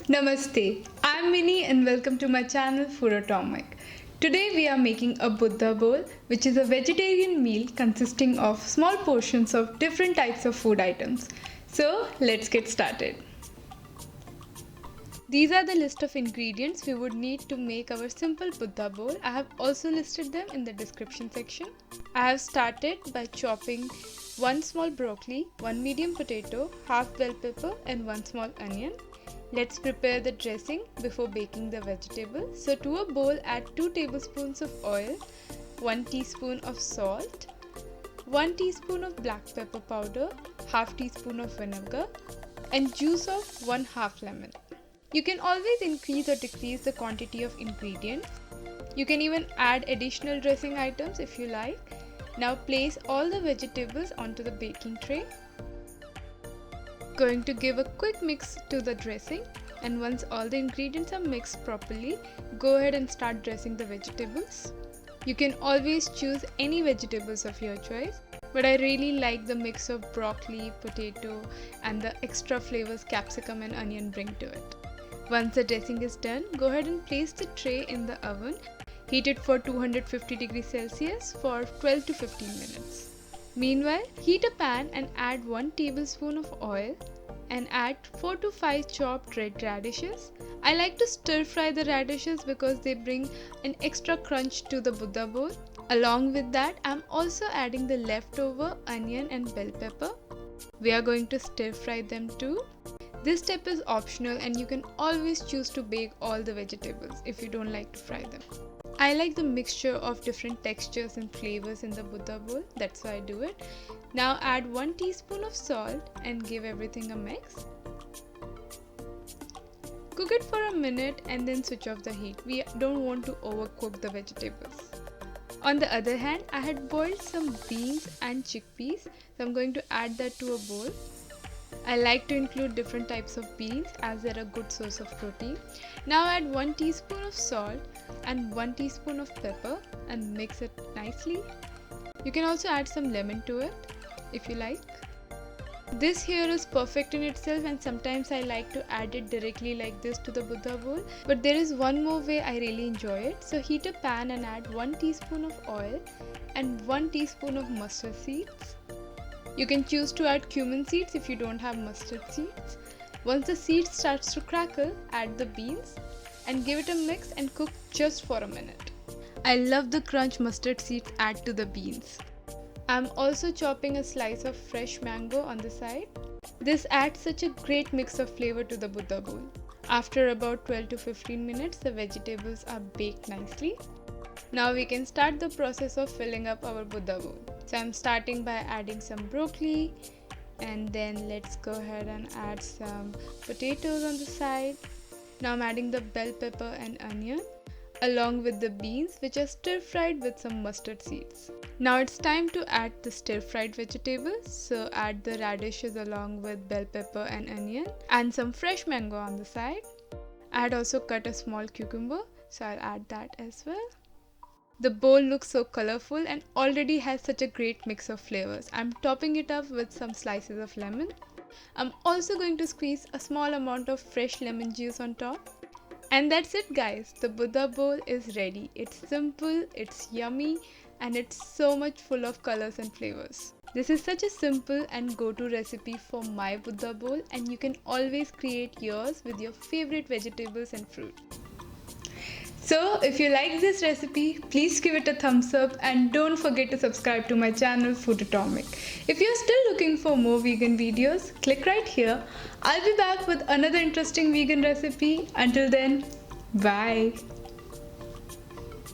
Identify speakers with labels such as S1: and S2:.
S1: Namaste, I'm Minnie and welcome to my channel Food Atomic. Today we are making a Buddha bowl, which is a vegetarian meal consisting of small portions of different types of food items. So let's get started. These are the list of ingredients we would need to make our simple Buddha bowl. I have also listed them in the description section. I have started by chopping 1 small broccoli, 1 medium potato, half bell pepper and 1 small onion. Let's prepare the dressing before baking the vegetables. So to a bowl add 2 tablespoons of oil, 1 teaspoon of salt, 1 teaspoon of black pepper powder, half teaspoon of vinegar and juice of 1/2 lemon. You can always increase or decrease the quantity of ingredients. You can even add additional dressing items if you like. Now place all the vegetables onto the baking tray. Going to give a quick mix to the dressing, and once all the ingredients are mixed properly, go ahead and start dressing the vegetables. You can always choose any vegetables of your choice, but I really like the mix of broccoli, potato and the extra flavors capsicum and onion bring to it. Once the dressing is done, go ahead and place the tray in the oven. Heat it for 250 degrees Celsius for 12 to 15 minutes. Meanwhile, heat a pan and add 1 tablespoon of oil and add 4 to 5 chopped red radishes. I like to stir fry the radishes because they bring an extra crunch to the Buddha bowl. Along with that, I am also adding the leftover onion and bell pepper. We are going to stir fry them too. This step is optional and you can always choose to bake all the vegetables if you don't like to fry them. I like the mixture of different textures and flavors in the Buddha bowl, that's why I do it. Now add 1 teaspoon of salt and give everything a mix. Cook it for a minute and then switch off the heat. We don't want to overcook the vegetables. On the other hand, I had boiled some beans and chickpeas, so I'm going to add that to a bowl. I like to include different types of beans as they're a good source of protein. Now add 1 teaspoon of salt and 1 teaspoon of pepper and mix it nicely. You can also add some lemon to it if you like. This here is perfect in itself, and sometimes I like to add it directly like this to the Buddha bowl. But there is one more way I really enjoy it. So heat a pan and add 1 teaspoon of oil and 1 teaspoon of mustard seeds. You can choose to add cumin seeds if you don't have mustard seeds. Once the seed starts to crackle, add the beans and give it a mix and cook just for a minute. I love the crunch mustard seeds add to the beans. I'm also chopping a slice of fresh mango on the side. This adds such a great mix of flavor to the Buddha bowl. After about 12 to 15 minutes, the vegetables are baked nicely. Now we can start the process of filling up our Buddha bowl. So I'm starting by adding some broccoli, and then let's go ahead and add some potatoes on the side. Now I'm adding the bell pepper and onion along with the beans, which are stir fried with some mustard seeds. Now it's time to add the stir fried vegetables. So add the radishes along with bell pepper and onion and some fresh mango on the side. I had also cut a small cucumber, so I'll add that as well. The bowl looks so colorful and already has such a great mix of flavors. I'm topping it up with some slices of lemon. I'm also going to squeeze a small amount of fresh lemon juice on top. And that's it guys, the Buddha bowl is ready. It's simple, it's yummy, and it's so much full of colors and flavors. This is such a simple and go-to recipe for my Buddha bowl, and you can always create yours with your favorite vegetables and fruit. So if you like this recipe, please give it a thumbs up and don't forget to subscribe to my channel Food Atomic. If you're still looking for more vegan videos, click right here. I'll be back with another interesting vegan recipe. Until then, bye.